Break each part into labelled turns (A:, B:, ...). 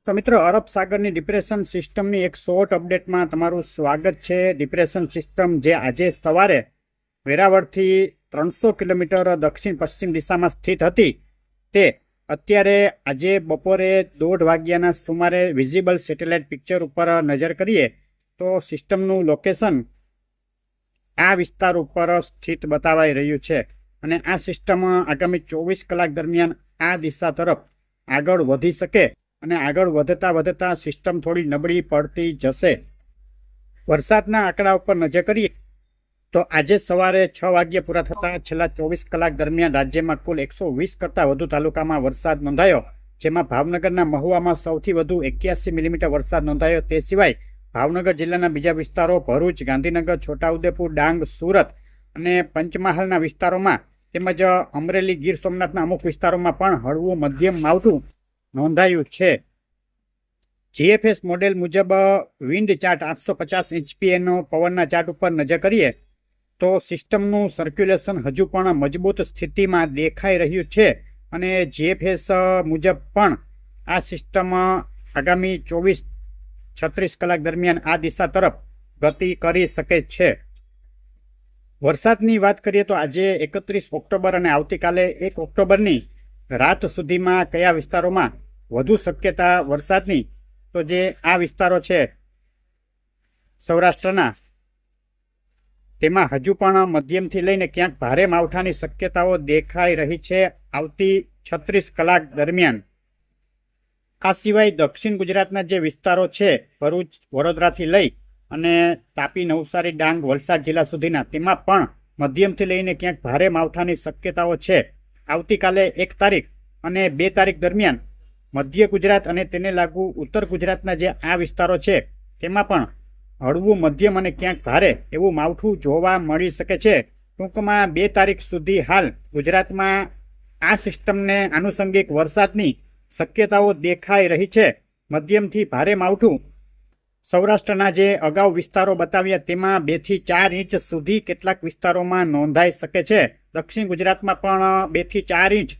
A: તો મિત્રો, અરબ સાગરની ડિપ્રેશન સિસ્ટમની એક શોર્ટ અપડેટમાં તમારું સ્વાગત છે। ડિપ્રેશન સિસ્ટમ જે આજે સવારે વેરાવળથી 300 કિલોમીટર દક્ષિણ પશ્ચિમ દિશામાં સ્થિત હતી, તે અત્યારે આજે બપોરે 1:30 વાગ્યાના સુમારે વિઝિબલ સેટેલાઇટ પિક્ચર ઉપર નજર કરીએ તો સિસ્ટમનું લોકેશન આ વિસ્તાર ઉપર સ્થિત બતાવાઈ રહ્યું છે અને આ સિસ્ટમ આગામી 24 કલાક દરમિયાન આ દિશા તરફ આગળ વધી શકે અને આગળ વધતા સિસ્ટમ થોડી નબળી પડતી જશે। વરસાદના આંકડા ઉપર નજર કરીએ તો આજે સવારે 6 વાગ્યે પૂરા થતા છેલ્લા 24 કલાક દરમિયાન રાજ્યમાં કુલ 120 કરતાં વધુ તાલુકામાં વરસાદ નોંધાયો, જેમાં ભાવનગરના મહુવામાં સૌથી વધુ 81 મિલીમીટર વરસાદ નોંધાયો। તે સિવાય ભાવનગર જિલ્લાના બીજા વિસ્તારો ભરૂચ, ગાંધીનગર, છોટાઉદેપુર, ડાંગ, સુરત અને પંચમહાલના વિસ્તારોમાં તેમજ અમરેલી, ગીર સોમનાથના અમુક વિસ્તારોમાં પણ હળવું મધ્યમ માવઠું નોંધાયું છે। જીએફએસ મોડેલ મુજબ વિન્ડ ચાર્ટ 850 એચપીએનો પવનના ચાર્ટ ઉપર નજર કરીએ તો સિસ્ટમનું સર્ક્યુલેશન હજુ પણ મજબૂત સ્થિતિમાં દેખાઈ રહ્યું છે અને જીએફએસ મુજબ પણ આ સિસ્ટમ આગામી 24-36 કલાક દરમિયાન આ દિશા તરફ ગતિ કરી શકે છે। વરસાદની વાત કરીએ તો આજે 31 ઓક્ટોબર અને આવતીકાલે 1 ઓક્ટોબરની રાત સુધીમાં કયા વિસ્તારોમાં વધુ શક્યતા વરસાદની, તો જે આ વિસ્તારો છે સૌરાષ્ટ્રના, તેમાં હજુ પણ મધ્યમથી લઈને ક્યાંક ભારે માવઠાની શક્યતાઓ દેખાઈ રહી છે આવતી 36 કલાક દરમિયાન। આ સિવાય દક્ષિણ ગુજરાતના જે વિસ્તારો છે ભરૂચ, વડોદરાથી લઈ અને તાપી, નવસારી, ડાંગ, વલસાડ જિલ્લા સુધીના, તેમાં પણ મધ્યમથી લઈને ક્યાંક ભારે માવઠાની શક્યતાઓ છે। આવતીકાલે 1 તારીખ અને 2 તારીખ દરમિયાન મધ્ય ગુજરાત અને તેને લાગુ ઉત્તર ગુજરાતના જે આ વિસ્તારો છે તેમાં પણ હળવું મધ્યમ અને ક્યાંક ભારે એવું માવઠું જોવા મળી શકે છે। ટૂંકમાં 2 તારીખ સુધી હાલ ગુજરાતમાં આ સિસ્ટમને આનુષંગિક વરસાદની શક્યતાઓ દેખાઈ રહી છે। મધ્યમથી ભારે માવઠું સૌરાષ્ટ્રના જે અગાઉ વિસ્તારો બતાવ્યા તેમાં 2 થી 4 ઇંચ સુધી કેટલાક વિસ્તારોમાં નોંધાઈ શકે છે। દક્ષિણ ગુજરાતમાં પણ 2 થી 4 ઇંચ,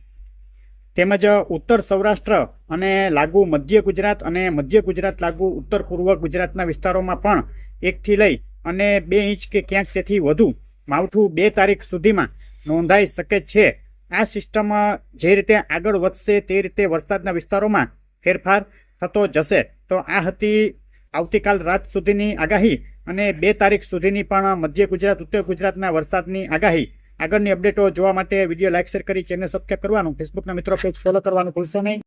A: તેમજ ઉત્તર સૌરાષ્ટ્ર અને લાગુ મધ્ય ગુજરાત અને મધ્ય ગુજરાત લાગુ ઉત્તર પૂર્વ ગુજરાતના વિસ્તારોમાં પણ 1 થી લઈ અને 2 ઇંચ કે ક્યાંક તેથી વધુ માવઠું 2 તારીખ સુધીમાં નોંધાઈ શકે છે। આ સિસ્ટમ જે રીતે આગળ વધશે તે રીતે વરસાદના વિસ્તારોમાં ફેરફાર થતો જશે। તો આ હતી આવતીકાલ રાત સુધીની આગાહી અને 2 તારીખ સુધીની પણ મધ્ય ગુજરાત, ઉત્તર ગુજરાતના વરસાદની આગાહી। આગળની અપડેટો જોવા માટે વિડીયો લાઇક, શેર કરી ચેનલ સબસ્ક્રાઈબ કરવાનું, ફેસબુકના મિત્રો પેજ ફોલો કરવાનું ભૂલશો નહીં।